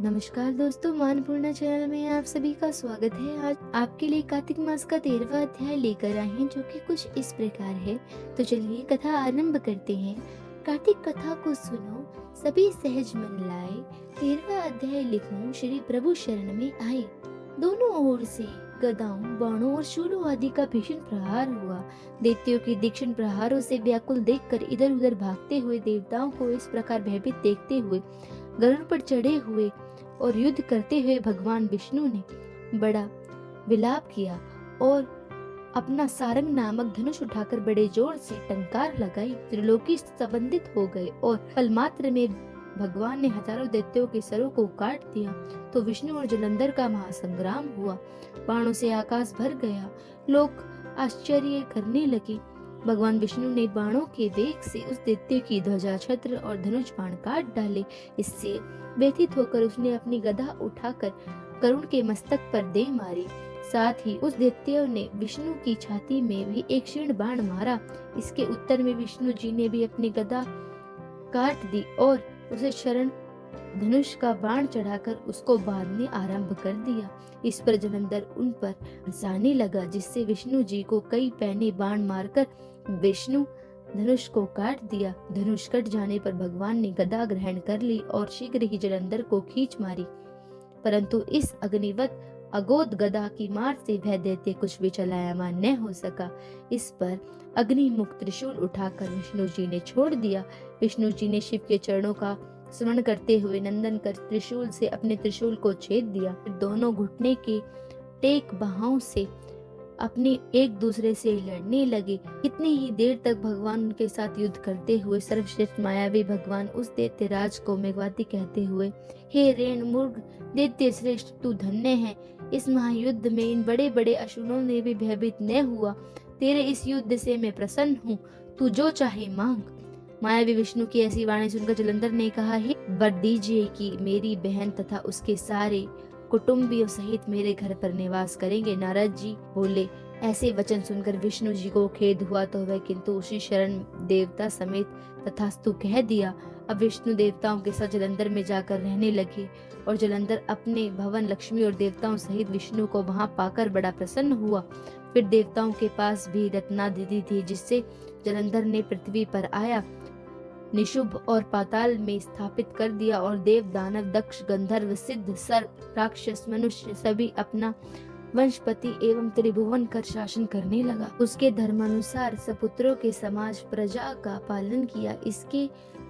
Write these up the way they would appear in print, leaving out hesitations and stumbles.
नमस्कार दोस्तों, मानपूर्णा चैनल में आप सभी का स्वागत है। आज आपके लिए कार्तिक मास का 13वां अध्याय लेकर आए हैं, जो कि कुछ इस प्रकार है। तो चलिए कथा आरंभ करते हैं। कार्तिक कथा को सुनो, सभी सहज मन लाए। 13वां अध्याय लिखूं, श्री प्रभु शरण में आए। दोनों ओर से गदाओं, बाणों और शूलों आदि का भीषण प्रहार हुआ। दैत्यों की तीक्ष्ण प्रहारों से व्याकुल देखकर इधर उधर भागते हुए देवताओं को इस प्रकार भयभीत देखते हुए गरुड़ पर चढ़े हुए और युद्ध करते हुए भगवान विष्णु ने बड़ा विलाप किया और अपना सारंग नामक धनुष उठाकर बड़े जोर से टंकार लगाई। त्रिलोकी संबंधित हो गए और पल मात्र में भगवान ने हजारों दैत्यों के सरों को काट दिया। तो विष्णु और जलंधर का महासंग्राम हुआ। बाणों से आकाश भर गया। लोग आश्चर्य करने लगे। भगवान विष्णु ने बाणों के वेग से उस दैत्य की ध्वजा, छत्र और धनुष बाण काट डाले। इससे व्यथित होकर उसने अपनी गदा उठाकर गरुड़ के मस्तक पर दे मारी। साथ ही उस दैत्य ने विष्णु की छाती में भी एक क्षीण बाण मारा। इसके उत्तर में विष्णु जी ने भी अपनी गदा काट दी और उसे शरण धनुष का बाण चढ़ाकर उसको बांधने आरंभ कर दिया। इस पर जलंधर उन पर बरसाने लगा, जिससे विष्णु जी को कई पैने बाण मारकर विष्णु धनुष को काट दिया। धनुष कट जाने पर भगवान ने गदा ग्रहण कर ली और शीघ्र ही जलंधर को खींच मारी। परंतु इस अग्निवत अगोद गदा की मार से वह दैत्य कुछ भी चलायमान न हो सका। इस पर अग्नि मुक्त त्रिशूल उठाकर विष्णु जी ने छोड़ दिया। विष्णु जी ने शिव के चरणों का स्मरण करते हुए नंदन कर त्रिशूल से अपने त्रिशूल को छेद दिया। फिर दोनों घुटने के टेक बाहों से अपनी एक दूसरे से लड़ने लगे। कितनी ही देर तक भगवान उनके साथ युद्ध करते हुए सर्वश्रेष्ठ मायावी भगवान उस दैत्य राज को मेघवाती कहते हुए, हे रेण मूर्ख दैत्य श्रेष्ठ, तू धन्य है। इस महायुद्ध में इन बड़े बड़े असुरों ने भी भयभीत न हुआ। तेरे इस युद्ध से मैं प्रसन्न हूँ, तू जो चाहे मांग। मायावी विष्णु की ऐसी वाणी सुनकर जलंधर ने कहा, हे वर दीजिए कि मेरी बहन तथा उसके सारे कुटुंबियों सहित मेरे घर पर निवास करेंगे। नारद जी बोले, ऐसे वचन सुनकर विष्णु जी को खेद हुआ तो वह किंतु उसी शरण देवता समेत तथास्तु कह दिया। अब विष्णु देवताओं के साथ जलंधर में जाकर रहने लगे और जलंधर अपने भवन लक्ष्मी और देवताओं सहित विष्णु को वहां पाकर बड़ा प्रसन्न हुआ। फिर देवताओं के पास भी रत्नादिति थी, जिससे जलंधर ने पृथ्वी पर आया, निशुभ और पाताल में स्थापित कर दिया और देव, दानव, दक्ष, गंधर्व, सिद्ध, सर्प, राक्षस, मनुष्य सभी अपना वंशपति एवं त्रिभुवन कर शासन करने लगा। उसके धर्मानुसार सपुत्रों के समाज प्रजा का पालन किया। इसके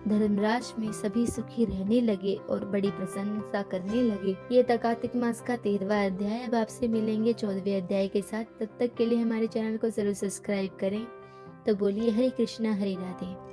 धर्मराज में सभी सुखी रहने लगे और बड़ी प्रशंसा करने लगे। ये था कार्तिक मास का 13वां अध्याय। अब आपसे मिलेंगे 14वें अध्याय के साथ। तब तक के लिए हमारे चैनल को जरूर सब्सक्राइब करें। तो बोलिए हरे कृष्णा हरे राधे।